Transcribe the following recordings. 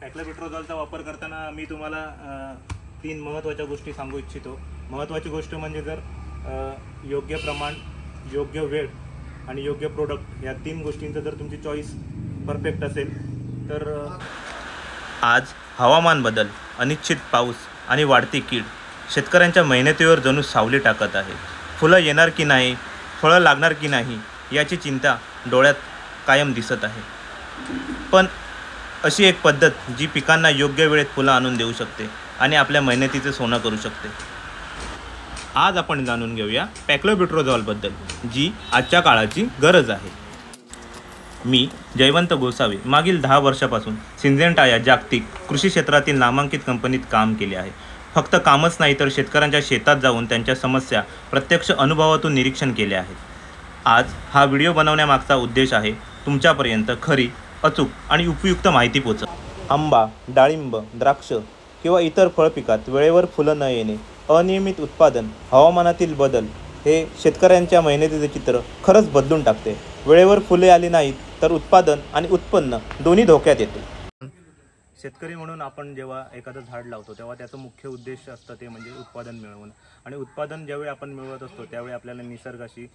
पॅक्लोबिट्रोझॉलचा वापर करताना मी तुम्हाला 3 महत्त्वाच्या गोष्टी सांगू इच्छितो। महत्त्वाची गोष्ट म्हणजे जर योग्य प्रमाण, योग्य वेळ आणि योग्य प्रोडक्ट या 3 गोष्टींचं जर तुमची चॉईस परफेक्ट असेल तर आज हवामान बदल, अनिश्चित पाऊस आणि वाढती कीड शेतकऱ्यांच्या मेहनतीवर जणू सावली टाकत आहे। फुलं येणार की नाही, फळं लागणार की नाही याची चिंता डोळ्यात कायम दिसत आहे। पण अशी एक पद्धत जी पिकांना योग्य वेळेत फुलं आणून देऊ शकते आणि आपल्या मेहनतीचे सोनं करू शकते। आज आपण जाणून घेऊया पॅक्लोबिट्रोझॉलबद्दल, जी आजच्या काळाची गरज आहे। मी जयवंत गोसावी मागील 10 वर्षापासून सिंजेंटा या जागतिक कृषी क्षेत्रातील नामांकित कंपनीत काम केले आहे। फक्त कामच नाही तर शेतकऱ्यांच्या शेतात जाऊन त्यांच्या समस्या प्रत्यक्ष अनुभवातून निरीक्षण केले आहे। आज हा व्हिडिओ बनवण्यामागचा उद्देश आहे तुमच्यापर्यंत खरी, अचूक आणि उपयुक्त माहिती पोहोचवणे। आंबा, डाळिंब, द्राक्ष किंवा इतर फळपिकात वेळेवर फुलं न येणे, अनियमित उत्पादन, हवामानातील बदल हे शेतकऱ्यांच्या मेहनतीचे चित्र खरंच बदलून टाकते। वेळेवर फुले आली नाहीत तर उत्पादन आणि उत्पन्न दोन्ही धोक्यात येते। शेतकरी म्हणून आपण जेव्हा एखादं झाड लावतो तेव्हा त्याचं मुख्य उद्देश असतं ते म्हणजे उत्पादन मिळवणं। आणि उत्पादन ज्यावेळी आपण मिळवत असतो त्यावेळी आपल्याला निसर्गाशी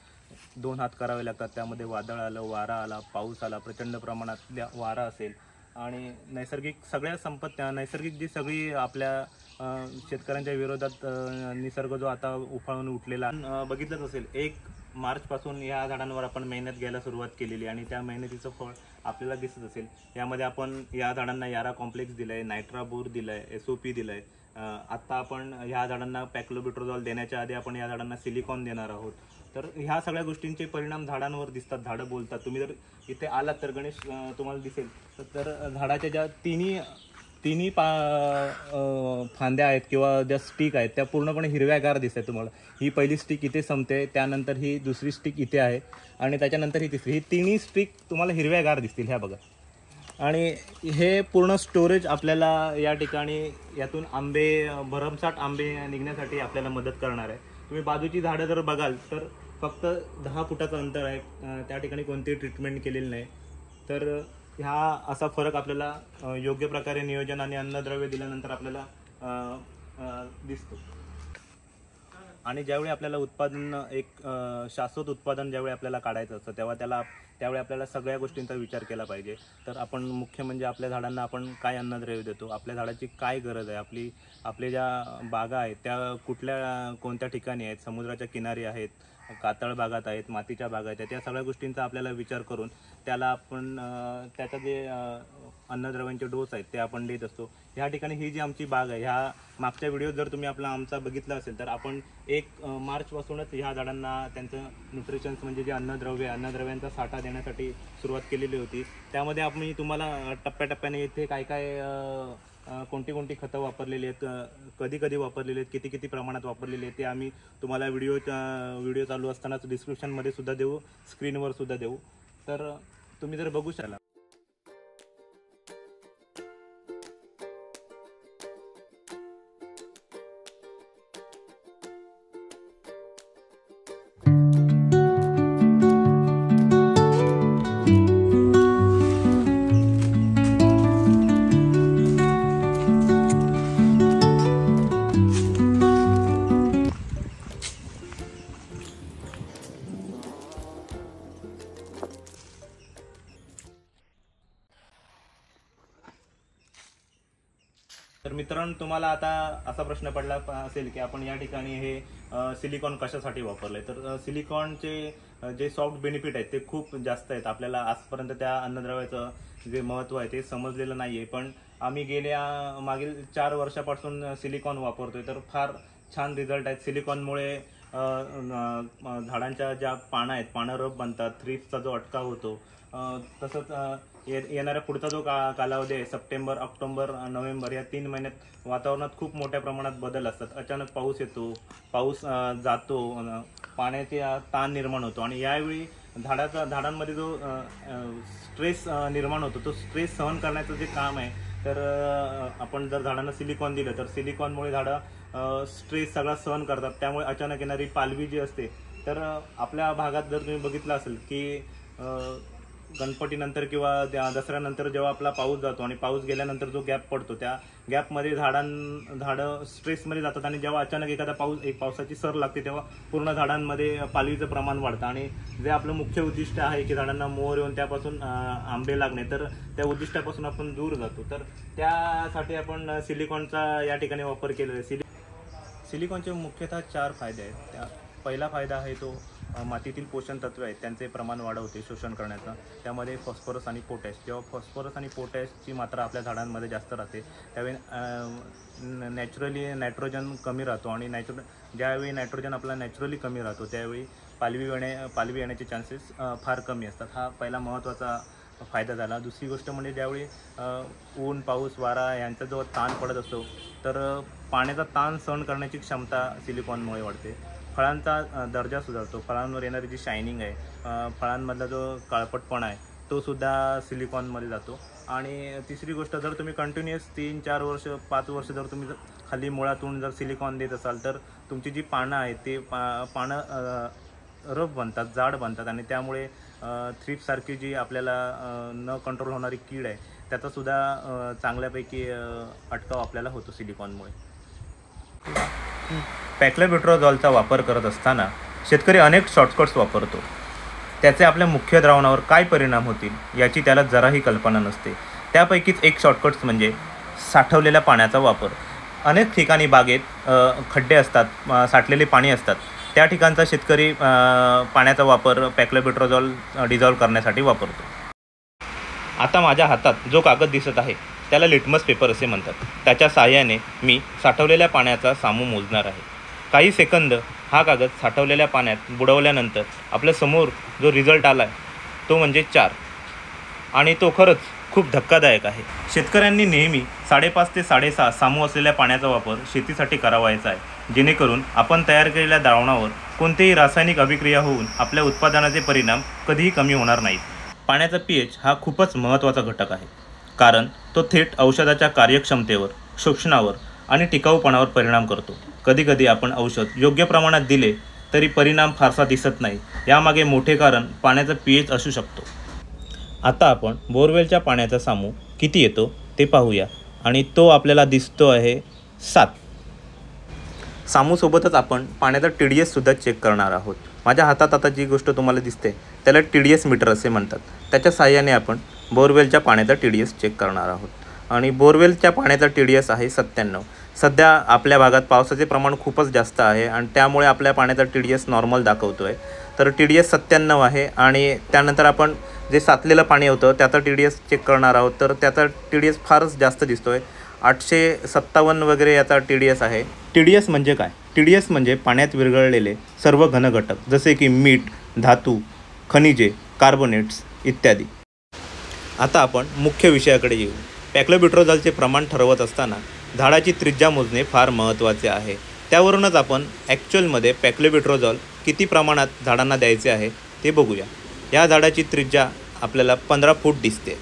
2 हात करावे लागतात। त्यामध्ये वादळ आलं, वारा आला, पाऊस आला, प्रचंड प्रमाणात वारा असेल आणि नैसर्गिक सगळ्या नैसर्गिक जी सगळी आपल्या शेतकऱ्यांच्या विरोधात निसर्ग जो आता उफाळून उठलेला बघितलंच असेल। 1 मार्चपासून या झाडांवर आपण मेहनत घ्यायला सुरुवात केलेली आणि त्या मेहनतीचं फळ आपल्याला दिसत असेल। यामध्ये आपण या झाडांना यारा कॉम्प्लेक्स दिलं आहे, नायट्राबोर दिलं आहे, SOP दिलं आहे। आत्ता आपण ह्या झाडांना पॅक्लोबिट्रोझॉल देण्याच्या आधी आपण या झाडांना सिलिकॉन देणार आहोत। तर ह्या सगळ्या गोष्टींचे परिणाम झाडांवर दिसतात, झाडं बोलतात। तुम्ही जर इथे आलात तर गणेश तुम्हाला दिसेल तर झाडाच्या ज्या तिन्ही फांद्या आहेत किंवा ज्या स्टिक आहेत त्या पूर्णपणे हिरव्यागार दिसतात तुम्हाला। ही पहिली स्टिक इथे संपते, त्यानंतर ही दुसरी स्टिक इथे आहे आणि त्याच्यानंतर ही तिसरी। ही तिन्ही स्टिक तुम्हाला हिरव्यागार दिसतील ह्या बघा। आणि हे पूर्ण स्टोरेज आपल्याला या ठिकाणी यातून भरमसाठ आंबे निघण्यासाठी आपल्याला मदत करणार आहे। तुम्ही बाजूची झाडं जर बघाल तर फक्त 10 फुटाचं अंतर आहे, त्या ठिकाणी कोणतीही ट्रीटमेंट केलेली नाही। तर ह्या असा फरक आपल्याला योग्य प्रकारे नियोजन आणि अन्नद्रव्य दिल्यानंतर आपल्याला दिसतो। आणि ज्यावेळी आपल्याला उत्पादन एक शाश्वत उत्पादन ज्यावेळी आपल्याला काढायचं असतं त्यावेळी आपल्याला सगळ्या गोष्टींचा विचार केला पाहिजे। तर आपण मुख्य म्हणजे आपल्या झाडांना आपण काय अन्नद्रव्य देतो, आपल्या झाडाची काय गरज आहे, आपल्या ज्या बागा आहेत त्या कोणत्या ठिकाणी आहेत, समुद्राच्या किनारी आहेत, कातळ भागात आहेत, मातीच्या भागात आहेत, त्या सगळ्या गोष्टींचा आपल्याला विचार करून त्याला आपण त्याचा जे अन्नद्रव्यांचे डोस आहेत ते आपण देत असतो। ह्या ठिकाणी ही जी आमची बाग आहे, ह्या मागच्या व्हिडिओ जर तुम्ही आमचा बघितला असेल तर आपण 1 मार्चपासूनच ह्या झाडांना त्यांचं न्यूट्रिशन्स म्हणजे जे अन्नद्रव्यांचा साठा देण्यासाठी सुरुवात केलेली होती। त्यामध्ये आम्ही तुम्हाला टप्प्याटप्प्याने इथे काय कोणती खतं वापरलेली आहेत, कधी वापरलेली आहेत, किती प्रमाणात वापरलेली आहेत ते आम्ही तुम्हाला व्हिडिओ चालू असतानाच डिस्क्रिप्शनमध्ये सुद्धा देऊ, स्क्रीनवर सुद्धा देऊ। तर तुम्ही जर बघू शकाल। तर मित्रांनो, तुम्हाला आता असा प्रश्न पडला असेल की आपण या ठिकाणी हे सिलिकॉन कशासाठी वापरलंय। तर सिलिकॉनचे जे सॉफ्ट बेनिफिट आहेत ते खूप जास्त आहेत। आपल्याला आजपर्यंत त्या अन्नद्रव्याचं जे महत्त्व आहे ते समजलेलं नाहीये, पण आम्ही मागील 4 वर्षापासून सिलिकॉन वापरतोय। तर फार छान रिझल्ट आहेत। सिलिकॉनमुळे झाडांच्या ज्या पानं आहेत, पानं रफ बनतात, थ्रिप्सचा जो अटकाव होतो, तसंच येणाऱ्या पुढचा जो कालावधी आहे सप्टेंबर, ऑक्टोबर, नोव्हेंबर या 3 महिन्यात वातावरणात खूप मोठ्या प्रमाणात बदल असतात। अचानक पाऊस येतो, पाऊस जातो, पाण्याचे ताण निर्माण होतो आणि यावेळी झाडांमध्ये जो स्ट्रेस निर्माण होतो तो स्ट्रेस सहन करण्याचं जे काम आहे, तर आपण जर झाडांना सिलिकॉन दिलं तर सिलिकॉनमुळे झाडं स्ट्रेस सगळा सहन करतात। त्यामुळे अचानक येणारी पालवी जी असते, तर आपल्या भागात जर तुम्ही बघितलं असेल की गणपतीनंतर किंवा दसऱ्यानंतर जेव्हा आपला पाऊस जातो आणि पाऊस गेल्यानंतर जो गॅप पडतो त्या गॅपमध्ये झाडं स्ट्रेसमध्ये जातात आणि जेव्हा अचानक एखादा पावसाची सर लागते तेव्हा पूर्ण झाडांमध्ये पालवीचं प्रमाण वाढतं आणि जे आपलं मुख्य उद्दिष्ट आहे की झाडांना मोहर येऊन त्यापासून आंबे लागणे, तर त्या उद्दिष्टापासून आपण दूर जातो. तर त्यासाठी आपण सिलिकॉनचा या ठिकाणी वापर केलेला आहे. सिलिकॉनचे मुख्यतः 4 फायदे आहेत. पहिला फायदा आहे तो मातीतील पोषण तत्वे आहेत त्यांचे प्रमाण वाढवते शोषण करण्याचं. त्यामध्ये फॉस्फरस आणि पोटॅश. जेव्हा फॉस्फरस आणि पोटॅशची मात्रा आपल्या झाडांमध्ये जास्त राहते त्यावेळी नॅचरली नायट्रोजन कमी राहतो आणि ज्यावेळी नायट्रोजन आपला नॅचरली कमी राहतो त्यावेळी पालवी येण्याचे चान्सेस फार कमी असतात. हा पहिला महत्त्वाचा फायदा झाला. दुसरी गोष्ट म्हणजे ज्यावेळी ऊन, पाऊस, वारा यांचा जो ताण पडत असतो तर पाण्याचा ताण सहन करण्याची क्षमता सिलिकॉनमुळे वाढते. फळांचा दर्जा सुधारतो. फळांवर येणारी जी शायनिंग आहे, फळांमधला जो काळपटपणा आहे तो सुद्धा सिलिकॉनमध्ये जातो. आणि तिसरी गोष्ट, जर तुम्ही कंटिन्युअस 3-4 वर्ष 5 वर्ष जर तुम्ही खाली मुळातून जर सिलिकॉन देत असाल तर तुमची जी पानं आहेत ते पानं रफ बनतात, जाड बनतात आणि त्यामुळे थ्रिप्ससारखी जी आपल्याला न कंट्रोल होणारी कीड आहे त्याचासुद्धा चांगल्यापैकी अटकाव आपल्याला होतो सिलिकॉनमुळे. पॅक्लोब्युटॅझॉलचा वापर करत असताना शेतकरी अनेक शॉर्टकट्स वापरतो. त्याचे आपल्या मुख्य द्रावणावर काय परिणाम होतील याची त्याला जराही कल्पना नसते. त्यापैकीच एक शॉर्टकट्स म्हणजे साठवलेल्या पाण्याचा वापर. अनेक ठिकाणी बागेत खड्डे असतात, साठलेले पाणी असतात. त्या ठिकाणचा शेतकरी पाण्याचा वापर पॅक्लोब्युटॅझॉल डिझॉल्व्ह करण्यासाठी वापरतो. आता माझ्या हातात जो कागद दिसत आहे त्याला लिटमस पेपर असे म्हणतात. त्याच्या साहाय्याने मी साठवलेल्या पाण्याचा सामू मोजणार आहे. काही सेकंद हा कागद साठवलेल्या पाण्यात बुडवल्यानंतर आपल्या समोर जो रिझल्ट आला आहे तो म्हणजे 4 आणि तो खरंच खूप धक्कादायक आहे. शेतकऱ्यांनी नेहमी 5.5 ते 6.5 सामू असलेल्या पाण्याचा वापर शेतीसाठी करावायचा आहे, जेणेकरून आपण तयार केलेल्या द्रावणावर कोणतीही रासायनिक अभिक्रिया होऊन आपल्या उत्पादनाचे परिणाम कधीही कमी होणार नाहीत. पाण्याचा pH हा खूपच महत्त्वाचा घटक आहे, कारण तो थेट औषधाच्या कार्यक्षमतेवर, शोषणावर आणि टिकाऊपणावर परिणाम करतो. कधीकधी आपण औषध योग्य प्रमाणात दिले तरी परिणाम फारसा दिसत नाही. यामागे मोठे कारण पाण्याचा pH असू शकतो. आता आपण बोरवेलच्या पाण्याचा सामू किती येतो ते पाहूया आणि तो आपल्याला दिसतो आहे 7. सामूसोबतच आपण पाण्याचा TDS सुद्धा चेक करणार आहोत. माझ्या हातात आता जी गोष्ट तुम्हाला दिसते त्याला TDS मीटर असे म्हणतात. त्याच्या साहाय्याने आपण बोरवेलच्या पाण्याचा TDS चेक करणार आहोत आणि बोरवेलच्या पाण्याचा TDS आहे 97. सध्या आपल्या भागात पावसाचे प्रमाण खूपच जास्त आहे आणि त्यामुळे आपल्या पाण्याचा TDS नॉर्मल दाखवतो आहे. तर TDS 97 आहे आणि त्यानंतर आपण जे साचलेलं पाणी होतं त्याचा TDS चेक करणार आहोत. तर त्याचा TDS फारच जास्त दिसतो आहे, 857 वगैरे याचा TDS आहे. TDS म्हणजे काय? TDS म्हणजे पाण्यात विरघळलेले सर्व घनघटक जसे की मीठ, धातू, खनिजे, कार्बोनेट्स इत्यादी. आता आपण मुख्य विषयाकडे येऊ. पॅक्लोब्युटॅझॉलचे प्रमाण ठरवत असताना झाडाची त्रिज्या मोजणे फार महत्त्वाचे आहे. त्यावरूनच आपण ॲक्च्युअलमध्ये पॅक्लोब्युटॅझॉल किती प्रमाणात झाडांना द्यायचे आहे ते बघूया. या झाडाची त्रिज्या आपल्याला 15 फूट दिसते.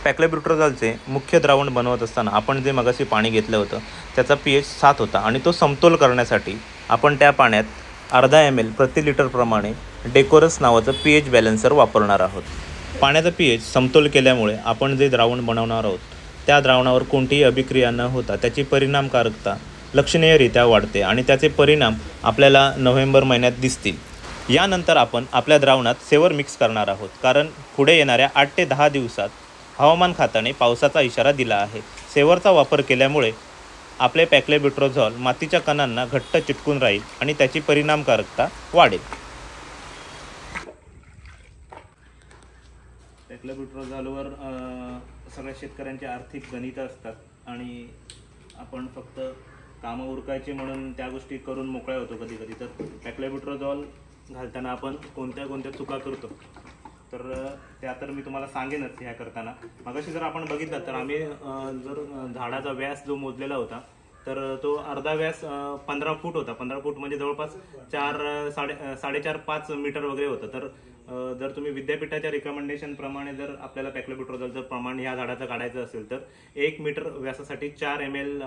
पॅक्लोब्युटॅझॉलचे मुख्य द्रावण बनवत असताना आपण जे मगाशी पाणी घेतलं होतं त्याचा pH 7 होता आणि तो समतोल करण्यासाठी आपण त्या पाण्यात अर्धा ml प्रति लिटर प्रमाणे डेकोरस नावाचं pH बॅलन्सर वापरणार आहोत. पाण्याचा pH समतोल केल्यामुळे आपण जे द्रावण बनवणार आहोत त्या द्रावणावर कोणतीही अभिक्रिया न होता त्याची परिणामकारकता लक्षणीयरित्या वाढते आणि त्याचे परिणाम आपल्याला नोव्हेंबर महिन्यात दिसतील. यानंतर आपण आपल्या द्रावणात सेवर मिक्स करणार आहोत, कारण पुढे येणाऱ्या 8 ते 10 दिवसात हवामान खात्याने पावसाचा इशारा दिला आहे. सेवरचा वापर केल्यामुळे आपले पॅक्लोब्युटॅझॉल मातीच्या कणांना घट्ट चिटकून राहील आणि त्याची परिणामकारकता वाढेल. पॅक्लोब्युटॅझॉलवर सगळ्या शेतकऱ्यांचे आर्थिक गणित असतात आणि आपण फक्त कामं उरकायचे म्हणून त्या गोष्टी करून मोकळ्या होतो कधी कधी. तर पॅक्लोब्युटॅझॉल घालताना आपण कोणत्या चुका करतो तर त्या तर मी तुम्हाला सांगेनच. ह्या करताना मगाशी जर आपण बघितलं तर आम्ही जर झाडाचा व्यास जो मोजलेला होता तर तो अर्धा व्यास 15 फूट होता. 15 फूट म्हणजे जवळपास 4-5 मीटर वगैरे होतं. तर जर तुम्ही विद्यापीठाच्या रिकमेंडेशन प्रमाणे जर आपल्याला पॅक्लोब्युटॅझॉलचं प्रमाण ह्या झाडाचं काढायचं असेल तर 1 मीटर व्यासासाठी 4 ml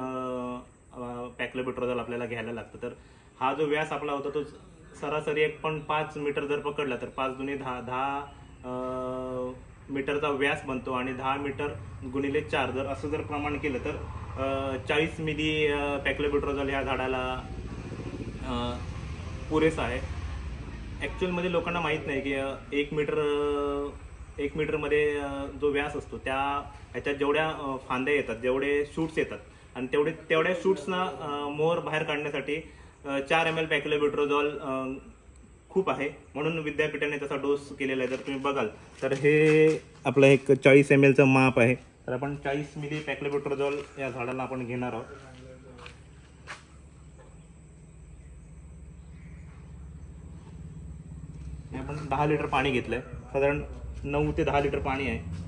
पॅक्लोब्युटॅझॉल आपल्याला घ्यायला लागतं. तर हा जो व्यास आपला होता तो सरासरी 1.5 मीटर जर पकडला तर 5 दुने 10 मीटरचा व्यास बनतो आणि 10 मीटर गुणिले 4 जर असं जर प्रमाण केलं तर 40 मिली पॅक्लोब्युटॅझोल ह्या झाडाला पुरेसा आहे. ॲक्च्युअलमध्ये लोकांना माहीत नाही की 1 मीटरमध्ये जो व्यास असतो ह्याच्यात जेवढ्या फांद्या येतात, जेवढे शूट्स येतात आणि तेवढ्या शूट्सना मोहर बाहेर काढण्यासाठी 4 ml पॅक्लोब्युटॅझोल खूप आहे. म्हणून विद्यापीठाने तसा डोस केलेला आहे. जर तुम्ही बघाल तर हे आपलं एक 40 ml माप आहे. तर आपण 40 मिली पॅक्लोब्युटॅझोल या झाडाला आपण घेणार आहोत. आपण 10 लिटर पाणी घेतलंय. साधारण 9 ते 10 लिटर पाणी आहे.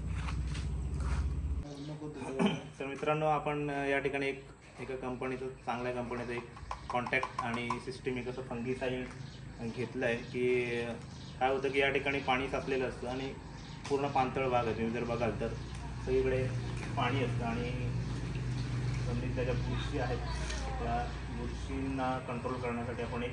तर मित्रांनो, आपण या ठिकाणी एका कंपनीचं, चांगल्या कंपनीचं एक कॉन्टॅक्ट आणि सिस्टमिक असं फंगीसाईड घेतलं आहे की काय होतं की या ठिकाणी पाणी साचलेलं असतं आणि पूर्ण पाणथळ भाग आहे. तुम्ही जर बघाल तर सगळीकडे पाणी असतं आणि जमिनीतल्या ज्या बुरशी आहेत त्या बुरशींना कंट्रोल करण्यासाठी आपण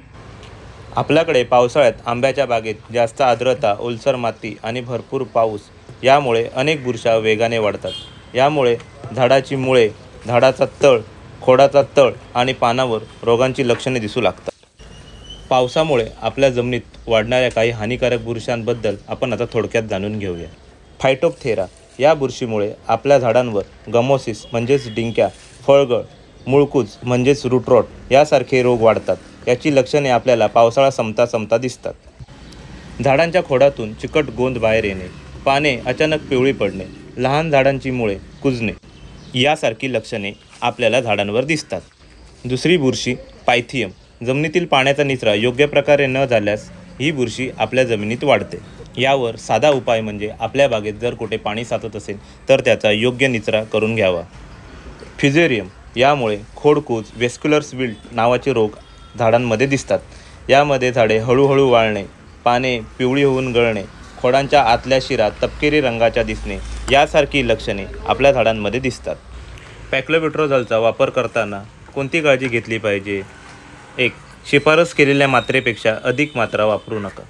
आपल्याकडे पावसाळ्यात आंब्याच्या बागेत जास्त आर्द्रता, ओलसर माती आणि भरपूर पाऊस यामुळे अनेक बुरशा वेगाने वाढतात. यामुळे झाडाची मुळे, झाडाचा तळ, खोडाचा तळ आणि पानावर रोगांची लक्षणे दिसू लागतात. पावसामुळे आपल्या जमिनीत वाढणाऱ्या काही हानिकारक बुरशांबद्दल आपण आता थोडक्यात जाणून घेऊया. फायटोप्थेरा या बुरशीमुळे आपल्या झाडांवर गमोसिस म्हणजेच डिंक्या, फळगळ, मुळकूज म्हणजेच रूटरॉट यासारखे रोग वाढतात. याची लक्षणे आपल्याला पावसाळा संपता दिसतात. झाडांच्या खोडातून चिकट गोंद बाहेर येणे, पाने अचानक पिवळी पडणे, लहान झाडांची मुळे कुजणे यासारखी लक्षणे आपल्याला झाडांवर दिसतात. दुसरी बुरशी पायथियम. जमिनीतील पाण्याचा निचरा योग्य प्रकारे न झाल्यास ही बुरशी आपल्या जमिनीत वाढते. यावर साधा उपाय म्हणजे आपल्या बागेत जर कुठे पाणी साचत असेल तर त्याचा योग्य निचरा करून घ्यावा. फ्युजेरियम. यामुळे खोडकूज, वेस्क्युलर विल्ट नावाचे रोग झाडांमध्ये दिसतात. यामध्ये झाडे हळूहळू वाळणे, पाने पिवळी होऊन गळणे, खोडांच्या आतल्या शिरा तपकिरी रंगाच्या दिसणे यासारखी लक्षणे आपल्या झाडांमध्ये दिसतात. पॅक्लोब्युटॅझोलचा वापर करताना कोणती काळजी घेतली पाहिजे? 1. शिफारस केलेल्या मात्रेपेक्षा अधिक मात्रा वापरू नका.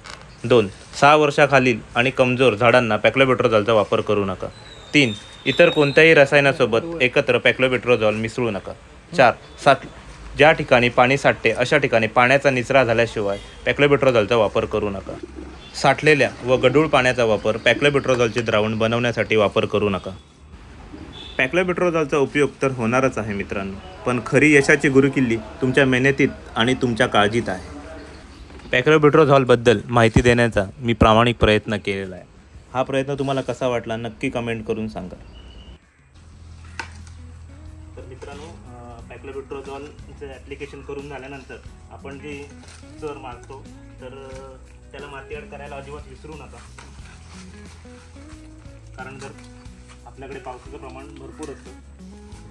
2. 6 वर्षाखालील आणि कमजोर झाडांना पॅक्लोब्युटॅझोलचा वापर करू नका. 3. इतर कोणत्याही रसायनासोबत एकत्र पॅक्लोब्युटॅझोल मिसळू नका. 4. ज्या ठिकाणी पाणी साठते अशा ठिकाणी पाण्याचा निचरा झाल्याशिवाय पॅक्लोब्युटॅझोलचा वापर करू नका. साठलेल्या व गढूळ पाण्याचा वापर पॅक्लोब्युटॅझोलचे द्रावण बनवण्यासाठी वापर करू नका. पॅक्लोब्युटॅझोलचा उपयोग तर होणारच आहे मित्रांनो, पण खरी यशाची गुरुकिल्ली तुमच्या मेहनतीत आणि तुमच्या काळजीत आहे. पॅक्लोब्युटॅझोलबद्दल माहिती देण्याचा मी प्रामाणिक प्रयत्न केलेला आहे. हा प्रयत्न तुम्हाला कसा वाटला नक्की कमेंट करून सांगा. तर मित्रांनो, पॅक्लोब्युटॅझोलचं ॲप्लिकेशन करून झाल्यानंतर आपण जे चर मारतो तर त्याला माती ॲड करायला अजिबात विसरू नका. कारण जर आपल्याकडे पावसाचं प्रमाण भरपूर असतं,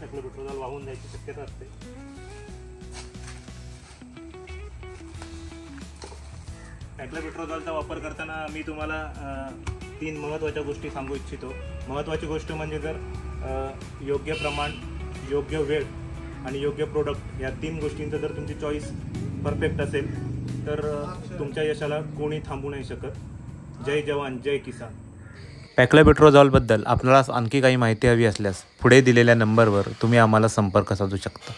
पॅक्लोब्युटॅझोल वाहून जायची शक्यता असते. पॅक्लोब्युटॅझोलचा वापर करताना मी तुम्हाला 3 महत्त्वाच्या गोष्टी सांगू इच्छितो. महत्त्वाची गोष्ट म्हणजे जर योग्य प्रमाण, योग्य वेळ आणि योग्य प्रोडक्ट या 3 गोष्टींचं जर तुमची चॉईस परफेक्ट असेल तर तुमच्या यशाला कोणी थांबू नाही शकत. जय जवान, जय किसान. पॅक्लोब्युटॅझोलबद्दल आपल्याला आणखी काही माहिती हवी असल्यास पुढे दिलेल्या नंबरवर तुम्ही आम्हाला संपर्क साधू शकता.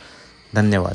धन्यवाद.